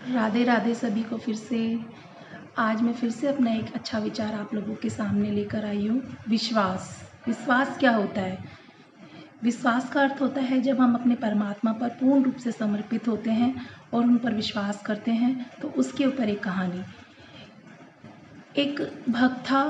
राधे राधे सभी को फिर से। आज मैं फिर से अपना एक अच्छा विचार आप लोगों के सामने लेकर आई हूँ। विश्वास। विश्वास क्या होता है? विश्वास का अर्थ होता है जब हम अपने परमात्मा पर पूर्ण रूप से समर्पित होते हैं और उन पर विश्वास करते हैं। तो उसके ऊपर एक कहानी। एक भक्त था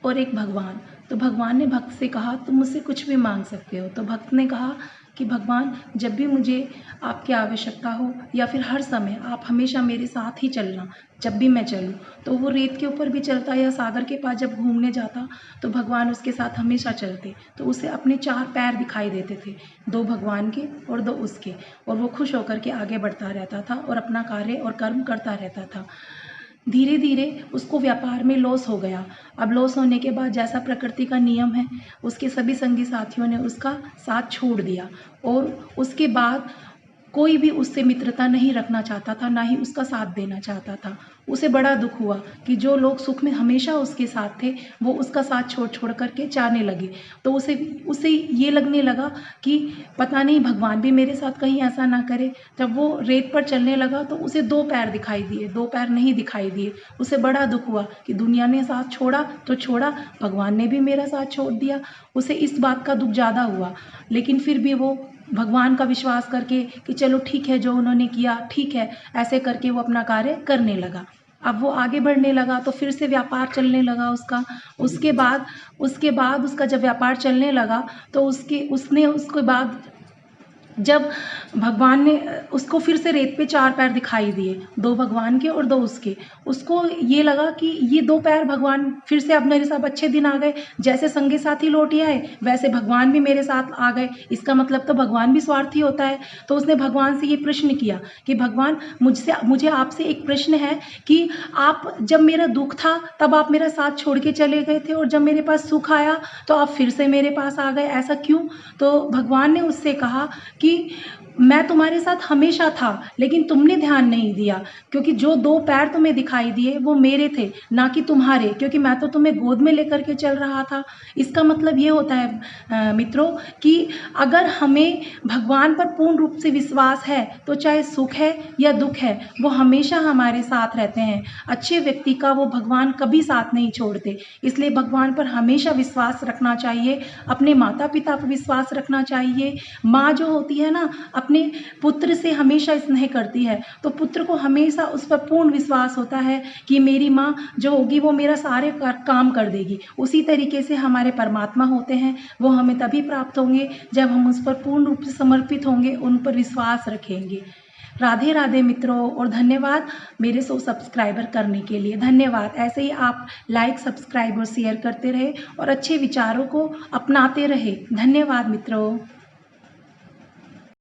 और एक भगवान। तो भगवान ने भक्त से कहा तुम मुझसे कुछ भी मांग सकते हो। तो भक्त ने कहा कि भगवान, जब भी मुझे आपकी आवश्यकता हो या फिर हर समय आप हमेशा मेरे साथ ही चलना, जब भी मैं चलूँ। तो वो रेत के ऊपर भी चलता या सागर के पास जब घूमने जाता तो भगवान उसके साथ हमेशा चलते। तो उसे अपने 4 पैर दिखाई देते थे, 2 भगवान के और 2 उसके। और वो खुश होकर के आगे बढ़ता रहता था और अपना कार्य और कर्म करता रहता था। धीरे धीरे उसको व्यापार में लॉस हो गया। अब लॉस होने के बाद जैसा प्रकृति का नियम है, उसके सभी संगी साथियों ने उसका साथ छोड़ दिया और उसके बाद कोई भी उससे मित्रता नहीं रखना चाहता था, ना ही उसका साथ देना चाहता था। उसे बड़ा दुख हुआ कि जो लोग सुख में हमेशा उसके साथ थे वो उसका साथ छोड़ छोड़ करके जाने लगे। तो उसे उसे ये लगने लगा कि पता नहीं भगवान भी मेरे साथ कहीं ऐसा ना करे। जब वो रेत पर चलने लगा तो उसे 2 पैर दिखाई दिए, 2 पैर नहीं दिखाई दिए। उसे बड़ा दुख हुआ कि दुनिया ने साथ छोड़ा तो छोड़ा, भगवान ने भी मेरा साथ छोड़ दिया। उसे इस बात का दुख ज़्यादा हुआ, लेकिन फिर भी वो भगवान का विश्वास करके कि चलो ठीक है, जो उन्होंने किया ठीक है, ऐसे करके वो अपना कार्य करने लगा। अब वो आगे बढ़ने लगा तो फिर से व्यापार चलने लगा उसका। उसके बाद उसका जब व्यापार चलने लगा तो उसके बाद जब भगवान ने उसको फिर से रेत पे 4 पैर दिखाई दिए, 2 भगवान के और 2 उसके। उसको ये लगा कि ये 2 पैर भगवान फिर से अब मेरे साथ अच्छे दिन आ गए। जैसे संगी साथी लौट आए वैसे भगवान भी मेरे साथ आ गए। इसका मतलब तो भगवान भी स्वार्थी होता है। तो उसने भगवान से ये प्रश्न किया कि भगवान, मुझे आपसे एक प्रश्न है कि आप जब मेरा दुख था तब आप मेरा साथ छोड़ के चले गए थे और जब मेरे पास सुख आया तो आप फिर से मेरे पास आ गए, ऐसा क्यों? तो भगवान ने उससे कहा कि मैं तुम्हारे साथ हमेशा था, लेकिन तुमने ध्यान नहीं दिया, क्योंकि जो 2 पैर तुम्हें दिखाई दिए वो मेरे थे, ना कि तुम्हारे, क्योंकि मैं तो तुम्हें गोद में लेकर के चल रहा था। इसका मतलब ये होता है मित्रों कि अगर हमें भगवान पर पूर्ण रूप से विश्वास है तो चाहे सुख है या दुख है वो हमेशा हमारे साथ रहते हैं। अच्छे व्यक्ति का वो भगवान कभी साथ नहीं छोड़ते। इसलिए भगवान पर हमेशा विश्वास रखना चाहिए, अपने माता पिता पर विश्वास रखना चाहिए। माँ जो होती है ना, अपने पुत्र से हमेशा स्नेह करती है, तो पुत्र को हमेशा उस पर पूर्ण विश्वास होता है कि मेरी माँ जो होगी वो मेरा सारे काम कर देगी। उसी तरीके से हमारे परमात्मा होते हैं, वो हमें तभी प्राप्त होंगे जब हम उस पर पूर्ण रूप से समर्पित होंगे, उन पर विश्वास रखेंगे। राधे राधे मित्रों, और धन्यवाद मेरे 100 सब्सक्राइबर करने के लिए। धन्यवाद। ऐसे ही आप लाइक, सब्सक्राइब और शेयर करते रहे और अच्छे विचारों को अपनाते रहे। धन्यवाद मित्रों।